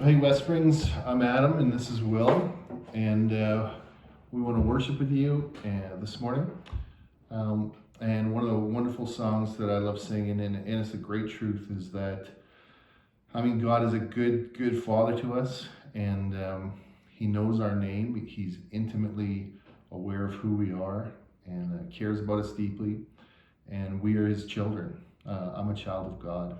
Hey, West Springs, I'm Adam, and this is Will, and we want to worship with you this morning. And one of the wonderful songs that I love singing, and it's a great truth, is that, God is a good father to us, and he knows our name. He's intimately aware of who we are, and cares about us deeply, and we are his children. I'm a child of God.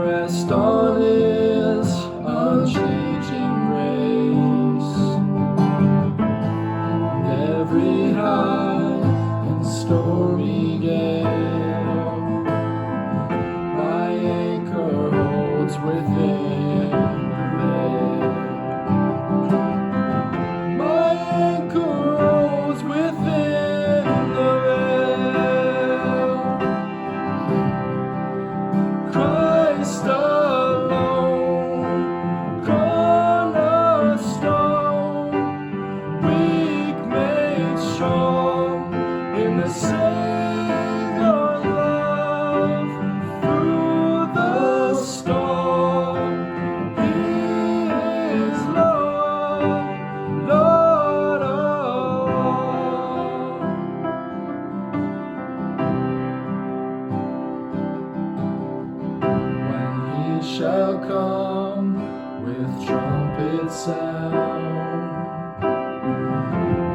rest on His unchanging grace. In every high and stormy gale, my anchor holds within the veil. My anchor holds within the veil. Christ alone, cornerstone, weak made strong in the Savior's love. Through the storm, He is Lord, Lord of all. When He shall come with trumpet sound,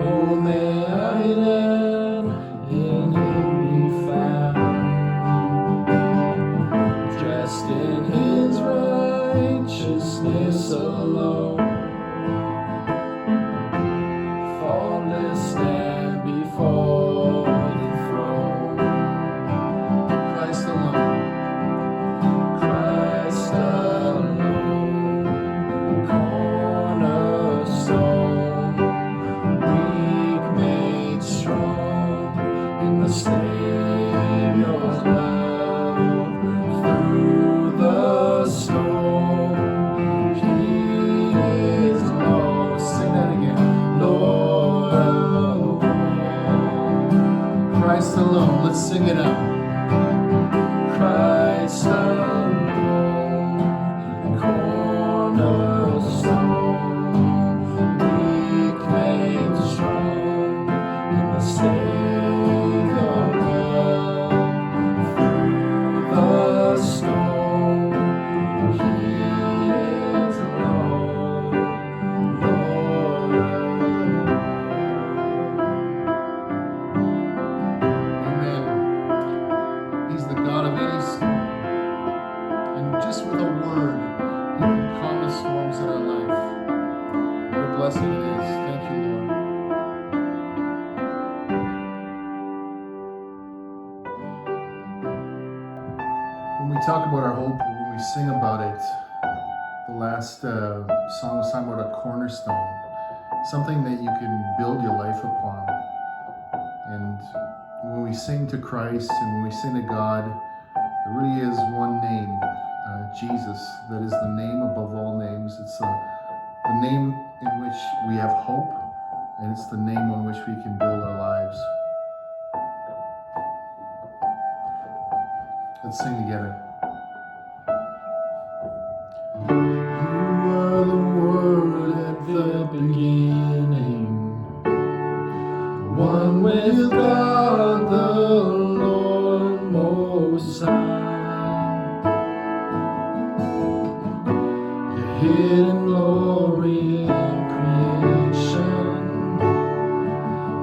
oh, may I then in Him be found, dressed in His righteousness alone, faultless stand before the throne. Christ alone, Christ alone, cornerstone, weak made strong in the Savior's love. Through the storm, He is Lord. Sing that again. Lord of all. Christ alone. Let's sing it out. Christ alone, cornerstone, weak made strong in the Savior's love. Through the storm, He is Lord, Lord of all. Amen. He's the God of any storm. And just with a word, He can calm the storms in our life. What a blessing it is. Thank you, Lord. When we talk about our hope, when we sing about it, the last song was talking about a cornerstone, something that you can build your life upon. And when we sing to Christ and when we sing to God, there really is one name, Jesus, that is the name above all names. It's the name in which we have hope, and it's the name on which we can build our lives. Let's sing together. You are the Word at the beginning, one with God the Lord Most High. Your hidden glory in creation,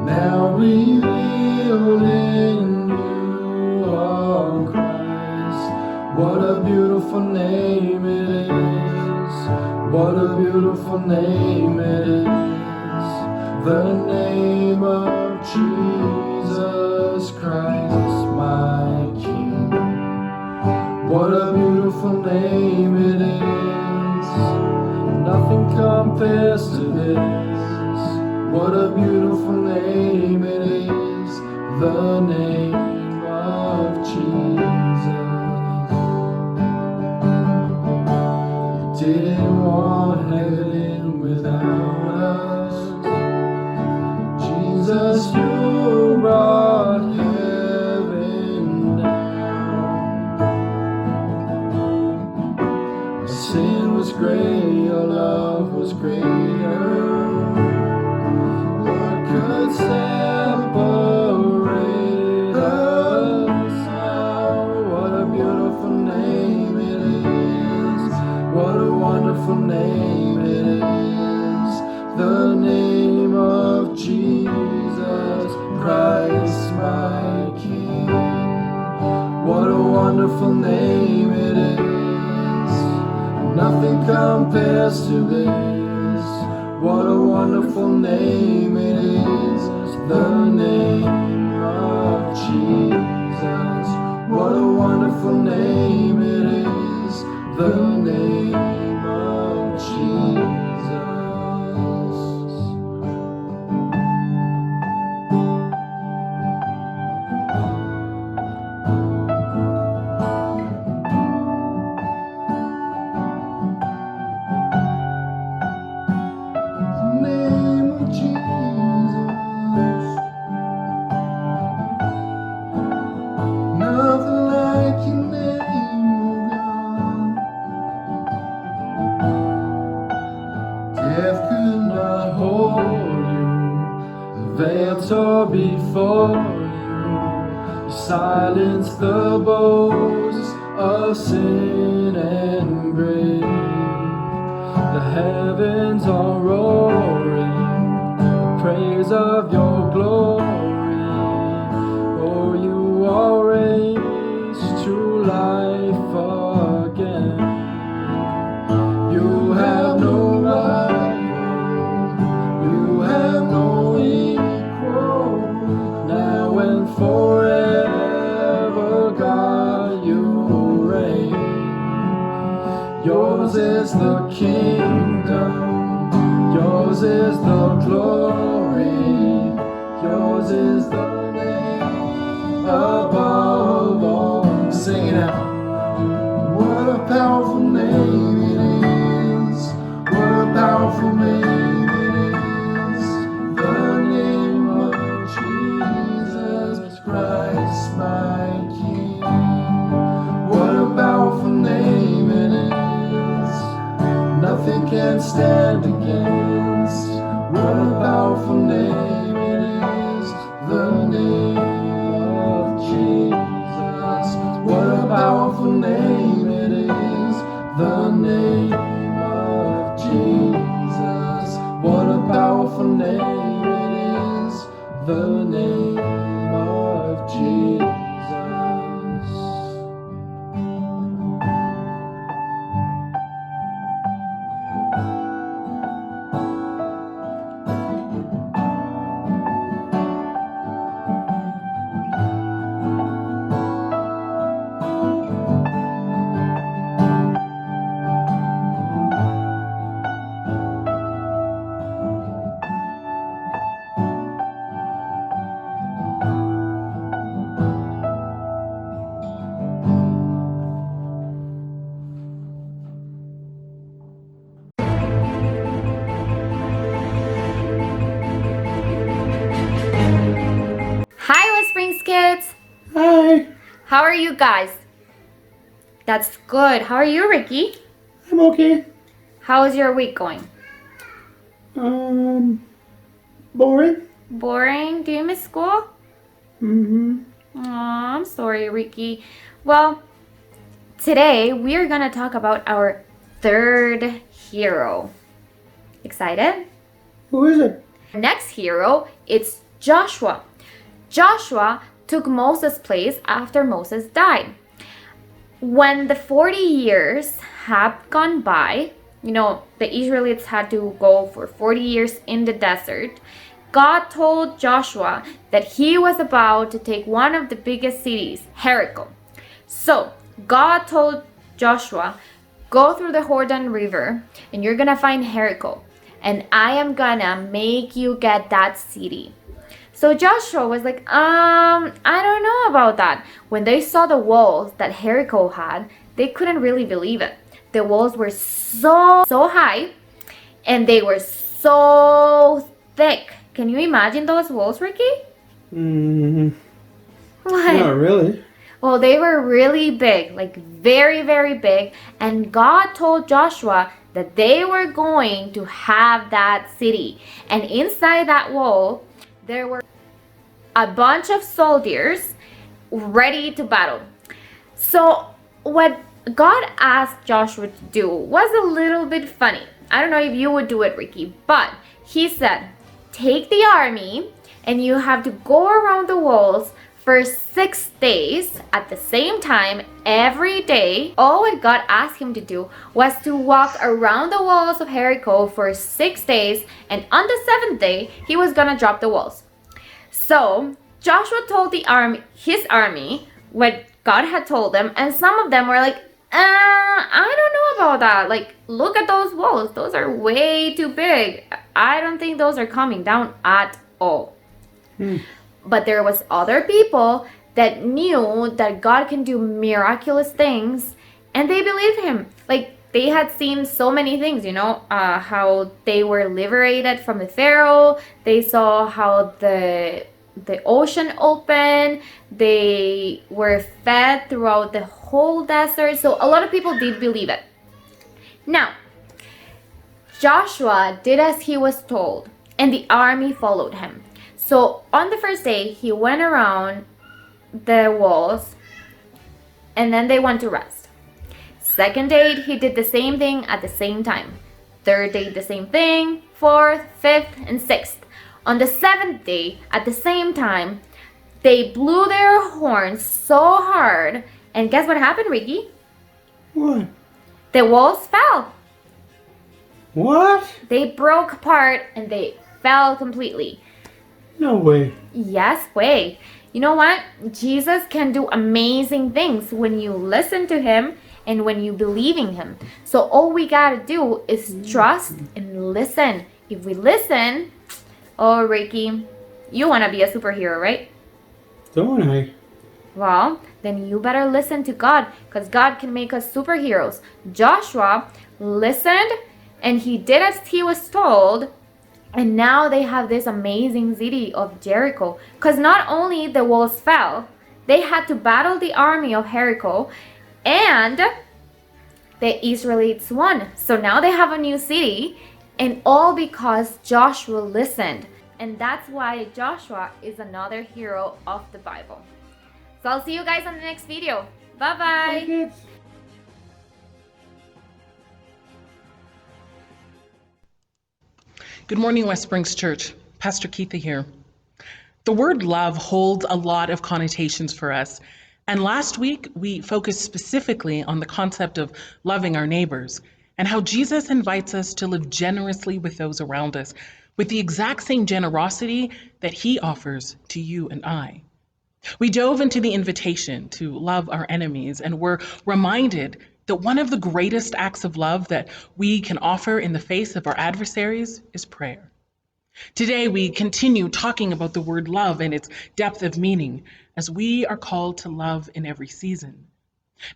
now revealed in you are Christ. What a beautiful name it is. What a beautiful name it is. The name of Jesus Christ, my King. What a beautiful name it is. Nothing compares to this. What a beautiful name it is. The name of Jesus. You didn't want heaven without us. Jesus, you brought heaven down. Our sin was great, your love was greater. What could separate us now? What a beautiful name it is. What a wonderful name it is. The name of Jesus Christ, my King. What a wonderful name it is. compares to this. What a wonderful name it is, the name of Jesus. What a wonderful name it is, the name of Jesus. Name of Jesus, nothing like your name, oh God. Death could not hold you, the veil tore before you. You silenced the boasts of sin and grave. The heavens are roaring, the praise of your glory. Oh, you are raised to life again. You have no rival, you have no equal. Now and forever, God, you reign. Yours is the kingdom, yours is the glory, yours is the name above all. Sing it out. What a powerful name it is, what a powerful name it is, the name of Jesus Christ, my King. What a powerful name it is, nothing can stand against. What a powerful name it is, the name of Jesus. What a powerful name it is, the name of Jesus. What a powerful name it is, the name of Jesus. Hi, Whispering Kids! Hi, How are you guys? That's good. How are you, Ricky? I'm okay. How is your week going? Boring? Boring? Do you miss school? Mm-hmm. Aw, I'm sorry, Ricky. Well, today we are gonna talk about our third hero. Excited? Who is it? Next hero, it's Joshua. Joshua took Moses' place after Moses died. When the 40 years had gone by, the Israelites had to go for 40 years in the desert. God told Joshua that he was about to take one of the biggest cities, Jericho. So God told Joshua, go through the Jordan River and you're gonna find Jericho, and I am gonna make you get that city. So Joshua was like, I don't know about that. When they saw the walls that Jericho had, they couldn't really believe it. The walls were so high and they were so thick. Can you imagine those walls, Ricky? What? Not really. Well, they were really big, like very, very big. And God told Joshua that they were going to have that city. And inside that wall, there were a bunch of soldiers ready to battle. So what God asked Joshua to do was a little bit funny. I don't know if you would do it, Ricky, but he said, take the army and you have to go around the walls For 6 days at the same time every day, all what God asked him to do was to walk around the walls of Jericho for 6 days, and on the 7th day he was gonna drop the walls. So Joshua told his army what God had told them, and some of them were like, I don't know about that. Like, look at those walls. Those are way too big. I don't think those are coming down at all. But there was other people that knew that God can do miraculous things, and they believed him. Like, they had seen so many things, how they were liberated from the Pharaoh. They saw how the ocean opened. They were fed throughout the whole desert. So a lot of people did believe it. Now, Joshua did as he was told, and the army followed him. So on the first day, he went around the walls, and then they went to rest. Second day, he did the same thing at the same time. Third day, the same thing. Fourth, fifth, and sixth. On the 7th day, at the same time, they blew their horns so hard, and guess what happened, Ricky? What? The walls fell. What? They broke apart and they fell completely. No way. Yes way. You know what? Jesus can do amazing things when you listen to him and when you believe in him. So all we gotta do is trust and listen. If we listen, oh Ricky, you wanna be a superhero, right? Don't I? Well, then you better listen to God, because God can make us superheroes. Joshua listened and he did as he was told. And now they have this amazing city of Jericho. Because not only the walls fell, they had to battle the army of Jericho, and the Israelites won. So now they have a new city, and all because Joshua listened. And that's why Joshua is another hero of the Bible. So I'll see you guys on the next video. Bye-bye. Bye, kids. Good morning, West Springs Church. Pastor Keitha here. The word love holds a lot of connotations for us. And last week, we focused specifically on the concept of loving our neighbors and how Jesus invites us to live generously with those around us with the exact same generosity that he offers to you and I. We dove into the invitation to love our enemies, and were reminded that one of the greatest acts of love that we can offer in the face of our adversaries is prayer. Today, we continue talking about the word love and its depth of meaning, as we are called to love in every season.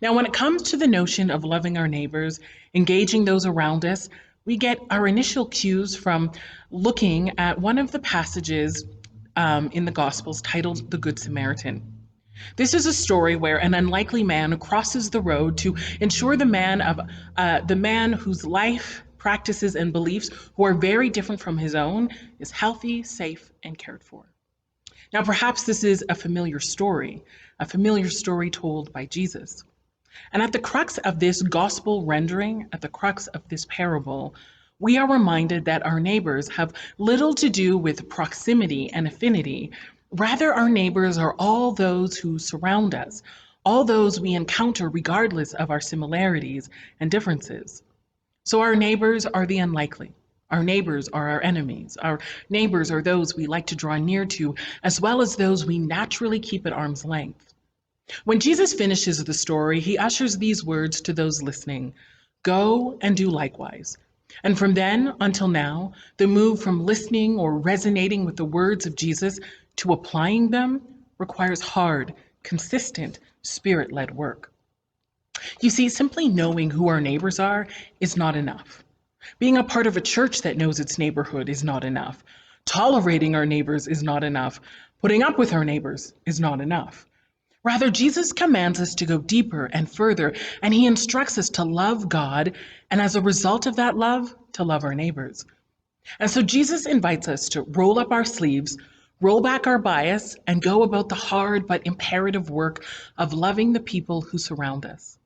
Now, when it comes to the notion of loving our neighbors, engaging those around us, we get our initial cues from looking at one of the passages in the Gospels titled The Good Samaritan. This is a story where an unlikely man crosses the road to ensure the man whose life, practices, and beliefs, who are very different from his own, is healthy, safe, and cared for. Now, perhaps this is a familiar story told by Jesus. And at the crux of this gospel rendering, at the crux of this parable, we are reminded that our neighbors have little to do with proximity and affinity. Rather, our neighbors are all those who surround us, all those we encounter regardless of our similarities and differences. So our neighbors are the unlikely. Our neighbors are our enemies. Our neighbors are those we like to draw near to, as well as those we naturally keep at arm's length. When Jesus finishes the story, he ushers these words to those listening: "Go and do likewise." And from then until now, the move from listening or resonating with the words of Jesus to applying them requires hard, consistent, spirit-led work. You see, simply knowing who our neighbors are is not enough. Being a part of a church that knows its neighborhood is not enough. Tolerating our neighbors is not enough. Putting up with our neighbors is not enough. Rather, Jesus commands us to go deeper and further, and he instructs us to love God, and as a result of that love, to love our neighbors. And so Jesus invites us to roll up our sleeves, roll back our bias, and go about the hard but imperative work of loving the people who surround us.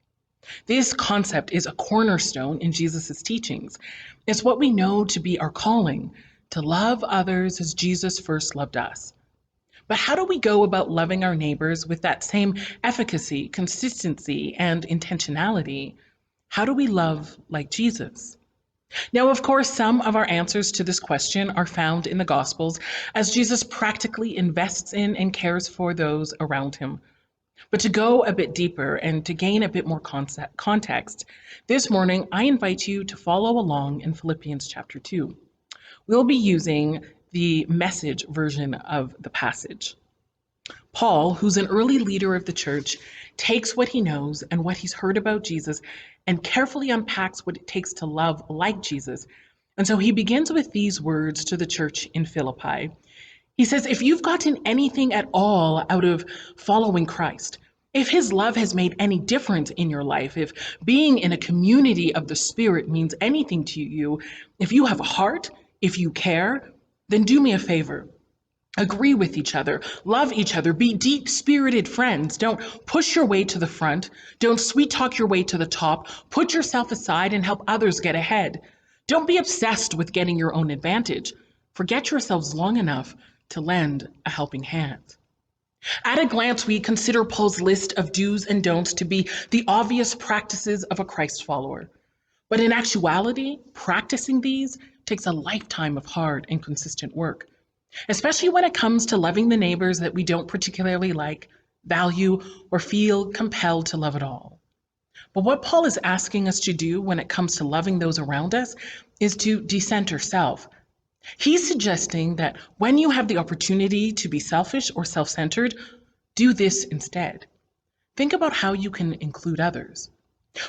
This concept is a cornerstone in Jesus' teachings. It's what we know to be our calling, to love others as Jesus first loved us. But how do we go about loving our neighbors with that same efficacy, consistency, and intentionality? How do we love like Jesus? Now, of course, some of our answers to this question are found in the Gospels as Jesus practically invests in and cares for those around him. But to go a bit deeper and to gain a bit more context, this morning I invite you to follow along in Philippians chapter 2. We'll be using the Message version of the passage. Paul, who's an early leader of the church, takes what he knows and what he's heard about Jesus and carefully unpacks what it takes to love like Jesus. And so he begins with these words to the church in Philippi. He says, if you've gotten anything at all out of following Christ, if his love has made any difference in your life, if being in a community of the Spirit means anything to you, if you have a heart, if you care, then do me a favor. Agree with each other, love each other, be deep-spirited friends. Don't push your way to the front. Don't sweet-talk your way to the top. Put yourself aside and help others get ahead. Don't be obsessed with getting your own advantage. Forget yourselves long enough to lend a helping hand. At a glance, we consider Paul's list of do's and don'ts to be the obvious practices of a Christ follower. But in actuality, practicing these takes a lifetime of hard and consistent work, especially when it comes to loving the neighbors that we don't particularly like, value, or feel compelled to love at all. But what Paul is asking us to do when it comes to loving those around us is to decenter self. He's suggesting that when you have the opportunity to be selfish or self-centered, do this instead. Think about how you can include others.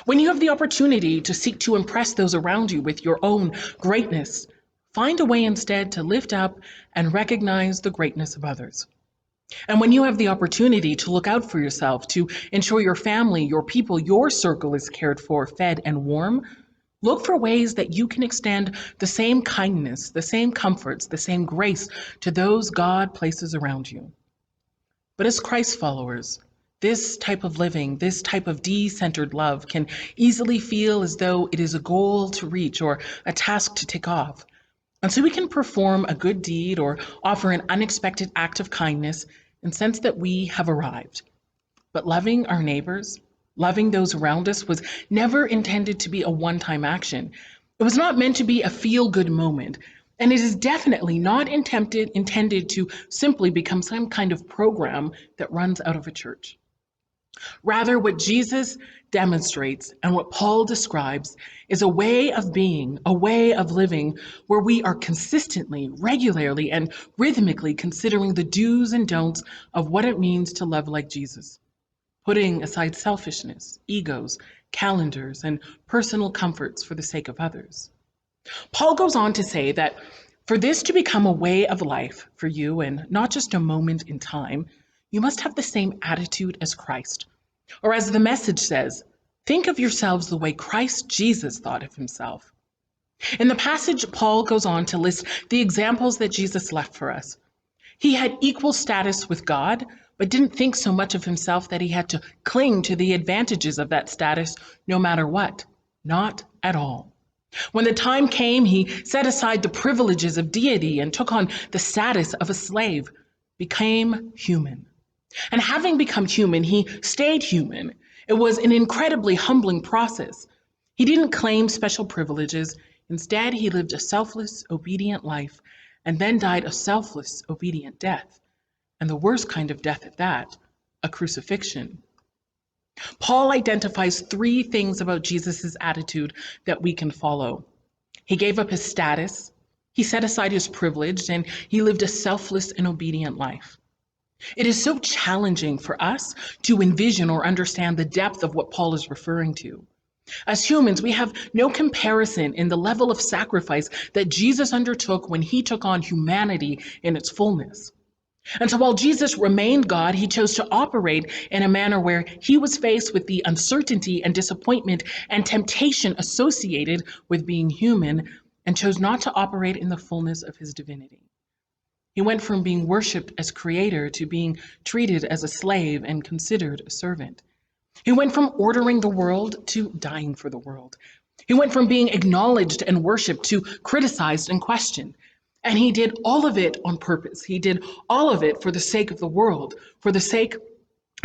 When you have the opportunity to seek to impress those around you with your own greatness, find a way instead to lift up and recognize the greatness of others. And when you have the opportunity to look out for yourself, to ensure your family, your people, your circle is cared for, fed, and warm, look for ways that you can extend the same kindness, the same comforts, the same grace to those God places around you. But as Christ followers, this type of living, this type of de-centered love can easily feel as though it is a goal to reach or a task to tick off. And so we can perform a good deed or offer an unexpected act of kindness and sense that we have arrived. But loving our neighbors, loving those around us was never intended to be a one-time action. It was not meant to be a feel-good moment. And it is definitely not intended to simply become some kind of program that runs out of a church. Rather, what Jesus demonstrates and what Paul describes is a way of being, a way of living where we are consistently, regularly, and rhythmically considering the do's and don'ts of what it means to love like Jesus, putting aside selfishness, egos, calendars, and personal comforts for the sake of others. Paul goes on to say that for this to become a way of life for you and not just a moment in time, you must have the same attitude as Christ. Or as the Message says, think of yourselves the way Christ Jesus thought of himself. In the passage, Paul goes on to list the examples that Jesus left for us. He had equal status with God, but didn't think so much of himself that he had to cling to the advantages of that status no matter what. Not at all. When the time came, he set aside the privileges of deity and took on the status of a slave, became human. And having become human, he stayed human. It was an incredibly humbling process. He didn't claim special privileges. Instead, he lived a selfless, obedient life and then died a selfless, obedient death. And the worst kind of death at that, a crucifixion. Paul identifies 3 things about Jesus' attitude that we can follow. He gave up his status, he set aside his privilege, and he lived a selfless and obedient life. It is so challenging for us to envision or understand the depth of what Paul is referring to. As humans, we have no comparison in the level of sacrifice that Jesus undertook when he took on humanity in its fullness. And so while Jesus remained God, he chose to operate in a manner where he was faced with the uncertainty and disappointment and temptation associated with being human and chose not to operate in the fullness of his divinity. He went from being worshipped as creator to being treated as a slave and considered a servant. He went from ordering the world to dying for the world. He went from being acknowledged and worshipped to criticized and questioned. And he did all of it on purpose. He did all of it for the sake of the world, for the sake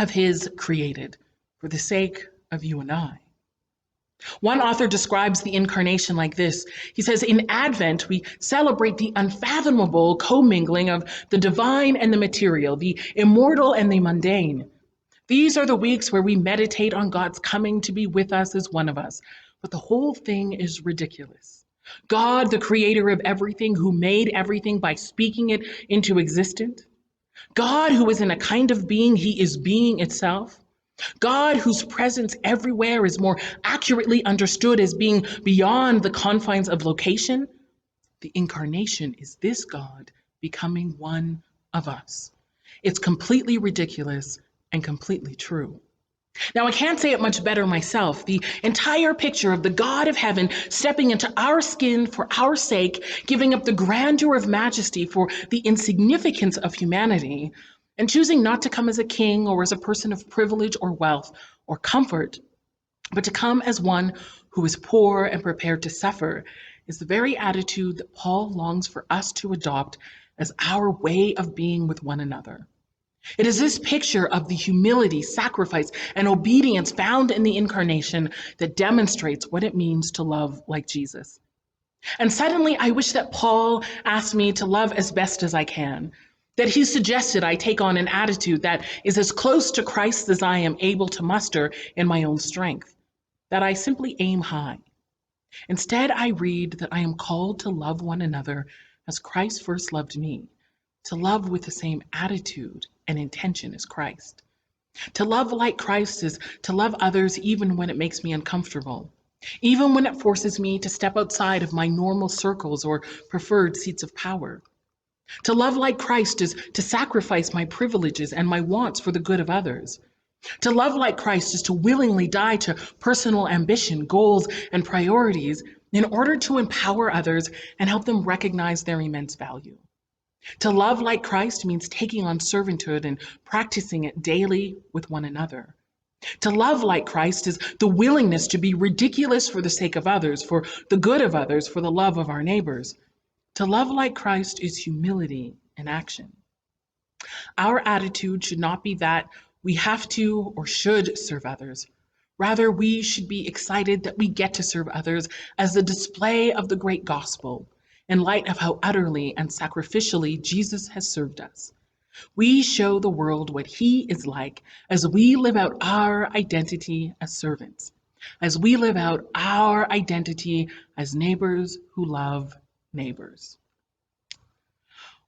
of his created, for the sake of you and I. One author describes the incarnation like this. He says, in Advent, we celebrate the unfathomable commingling of the divine and the material, the immortal and the mundane. These are the weeks where we meditate on God's coming to be with us as one of us. But the whole thing is ridiculous. God, the creator of everything, who made everything by speaking it into existence. God, who is in a kind of being, he is being itself. God, whose presence everywhere is more accurately understood as being beyond the confines of location. The incarnation is this God becoming one of us. It's completely ridiculous and completely true. Now, I can't say it much better myself. The entire picture of the God of heaven stepping into our skin for our sake, giving up the grandeur of majesty for the insignificance of humanity, and choosing not to come as a king or as a person of privilege or wealth or comfort, but to come as one who is poor and prepared to suffer, is the very attitude that Paul longs for us to adopt as our way of being with one another. It is this picture of the humility, sacrifice, and obedience found in the incarnation that demonstrates what it means to love like Jesus. And suddenly, I wish that Paul asked me to love as best as I can, that he suggested I take on an attitude that is as close to Christ as I am able to muster in my own strength, that I simply aim high. Instead, I read that I am called to love one another as Christ first loved me, to love with the same attitude and intention as Christ. To love like Christ is to love others even when it makes me uncomfortable, even when it forces me to step outside of my normal circles or preferred seats of power. To love like Christ is to sacrifice my privileges and my wants for the good of others. To love like Christ is to willingly die to personal ambition, goals, and priorities in order to empower others and help them recognize their immense value. To love like Christ means taking on servanthood and practicing it daily with one another. To love like Christ is the willingness to be ridiculous for the sake of others, for the good of others, for the love of our neighbors. To love like Christ is humility in action. Our attitude should not be that we have to or should serve others. Rather, we should be excited that we get to serve others as a display of the great gospel, in light of how utterly and sacrificially Jesus has served us. We show the world what he is like as we live out our identity as servants, as we live out our identity as neighbors who love neighbors.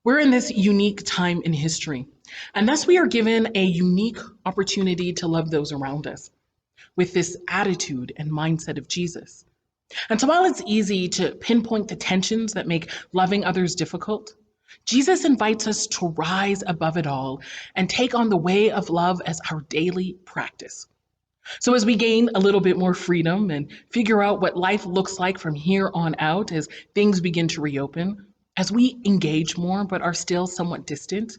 We're in this unique time in history, and thus we are given a unique opportunity to love those around us with this attitude and mindset of Jesus. And so while it's easy to pinpoint the tensions that make loving others difficult, Jesus invites us to rise above it all and take on the way of love as our daily practice. So as we gain a little bit more freedom and figure out what life looks like from here on out as things begin to reopen, as we engage more but are still somewhat distant,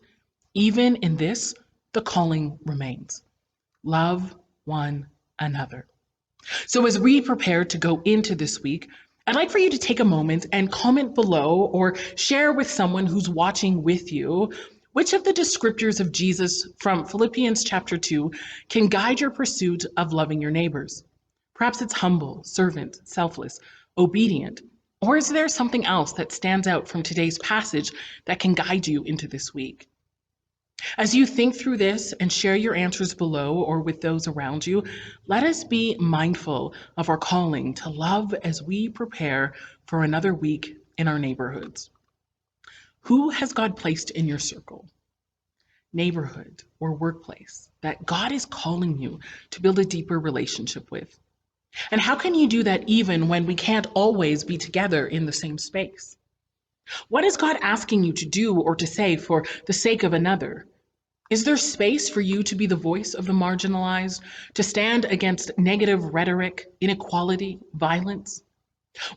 even in this, the calling remains. Love one another. So as we prepare to go into this week, I'd like for you to take a moment and comment below or share with someone who's watching with you which of the descriptors of Jesus from Philippians chapter 2 can guide your pursuit of loving your neighbors. Perhaps it's humble, servant, selfless, obedient, or is there something else that stands out from today's passage that can guide you into this week? As you think through this and share your answers below or with those around you, let us be mindful of our calling to love as we prepare for another week in our neighborhoods. Who has God placed in your circle, neighborhood, or workplace that God is calling you to build a deeper relationship with? And how can you do that even when we can't always be together in the same space? What is God asking you to do or to say for the sake of another? Is there space for you to be the voice of the marginalized, to stand against negative rhetoric, inequality, violence?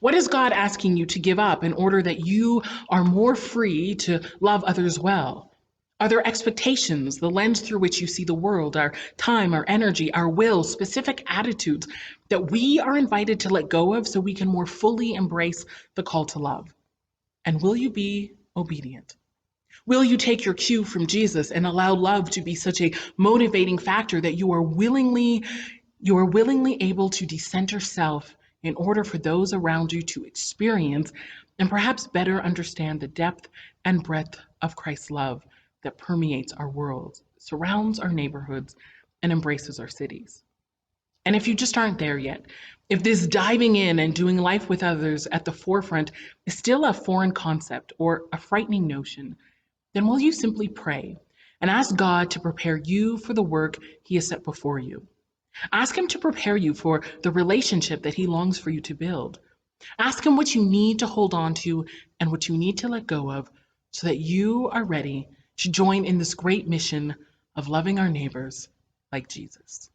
What is God asking you to give up in order that you are more free to love others well? Are there expectations, the lens through which you see the world, our time, our energy, our will, specific attitudes that we are invited to let go of so we can more fully embrace the call to love? And will you be obedient? Will you take your cue from Jesus and allow love to be such a motivating factor that you are willingly able to decenter self in order for those around you to experience and perhaps better understand the depth and breadth of Christ's love that permeates our world, surrounds our neighborhoods, and embraces our cities? And if you just aren't there yet, if this diving in and doing life with others at the forefront is still a foreign concept or a frightening notion, then will you simply pray and ask God to prepare you for the work He has set before you? Ask Him to prepare you for the relationship that He longs for you to build. Ask Him what you need to hold on to and what you need to let go of so that you are ready to join in this great mission of loving our neighbors like Jesus.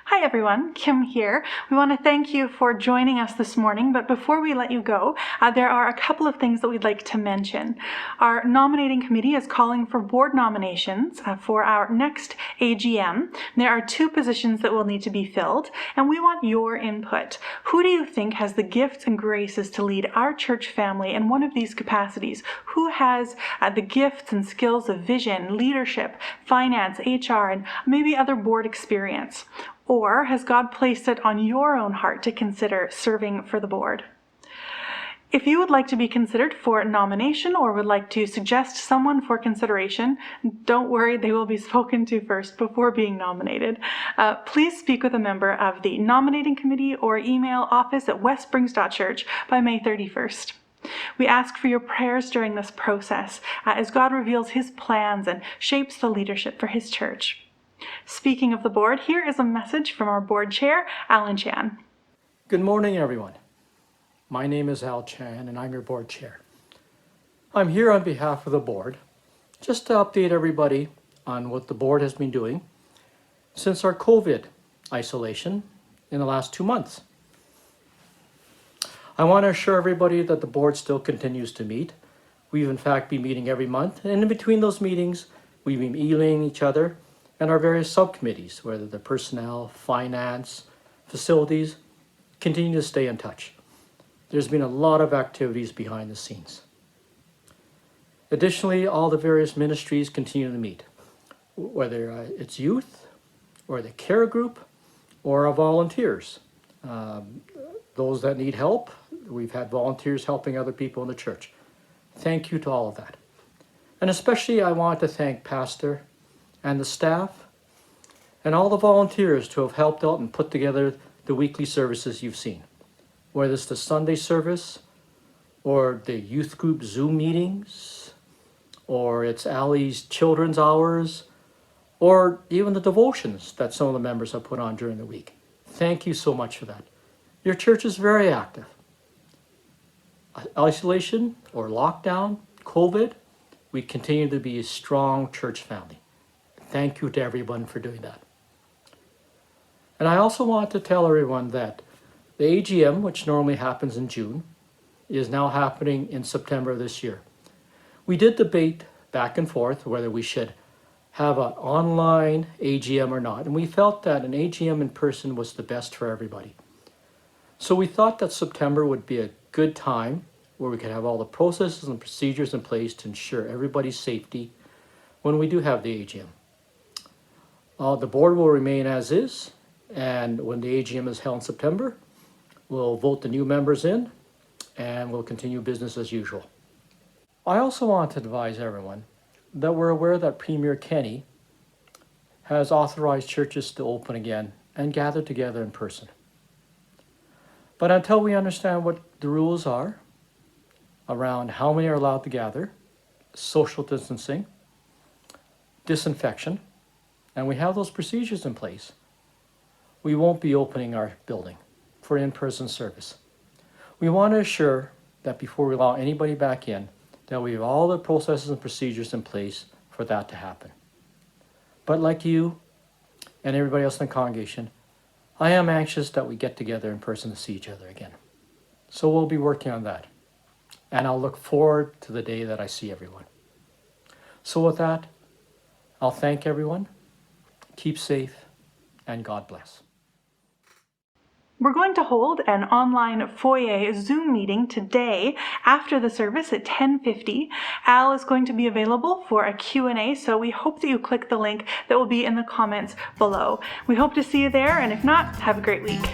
Hi everyone, Kim here. We want to thank you for joining us this morning, but before we let you go, there are a couple of things that we'd like to mention. Our nominating committee is calling for board nominations for our next AGM. There are 2 positions that will need to be filled, and we want your input. Who do you think has the gifts and graces to lead our church family in one of these capacities? Who has the gifts and skills of vision, leadership, finance, HR, and maybe other board experience? Or has God placed it on your own heart to consider serving for the board? If you would like to be considered for nomination or would like to suggest someone for consideration, don't worry, they will be spoken to first before being nominated. Please speak with a member of the nominating committee or email office@westbrings.church by May 31st. We ask for your prayers during this process as God reveals His plans and shapes the leadership for His church. Speaking of the board, here is a message from our board chair, Alan Chan. Good morning, everyone. My name is Al Chan, and I'm your board chair. I'm here on behalf of the board, just to update everybody on what the board has been doing since our COVID isolation in the last 2 months. I want to assure everybody that the board still continues to meet. We've in fact been meeting every month, and in between those meetings, we've been emailing each other and our various subcommittees, whether the personnel, finance, facilities, continue to stay in touch. There's been a lot of activities behind the scenes. Additionally, all the various ministries continue to meet, whether it's youth, or the care group, or our volunteers. Those that need help, we've had volunteers helping other people in the church. Thank you to all of that. And especially I want to thank Pastor and the staff and all the volunteers who have helped out and put together the weekly services you've seen. Whether it's the Sunday service or the youth group Zoom meetings, or it's Allie's children's hours, or even the devotions that some of the members have put on during the week. Thank you so much for that. Your church is very active. Isolation or lockdown, COVID, we continue to be a strong church family. Thank you to everyone for doing that. And I also want to tell everyone that the AGM, which normally happens in June, is now happening in September this year. We did debate back and forth whether we should have an online AGM or not, and we felt that an AGM in person was the best for everybody. So we thought that September would be a good time where we could have all the processes and procedures in place to ensure everybody's safety when we do have the AGM. The board will remain as is, and when the AGM is held in September, we'll vote the new members in, and we'll continue business as usual. I also want to advise everyone that we're aware that Premier Kenney has authorized churches to open again and gather together in person. But until we understand what the rules are around how many are allowed to gather, social distancing, disinfection, and we have those procedures in place, we won't be opening our building for in-person service. We want to assure that before we allow anybody back in, that we have all the processes and procedures in place for that to happen. But like you and everybody else in the congregation, I am anxious that we get together in person to see each other again. So we'll be working on that. And I'll look forward to the day that I see everyone. So with that, I'll thank everyone. Keep safe, and God bless. We're going to hold an online foyer Zoom meeting today after the service at 10:50. Al is going to be available for a Q&A, so we hope that you click the link that will be in the comments below. We hope to see you there, and if not, have a great week.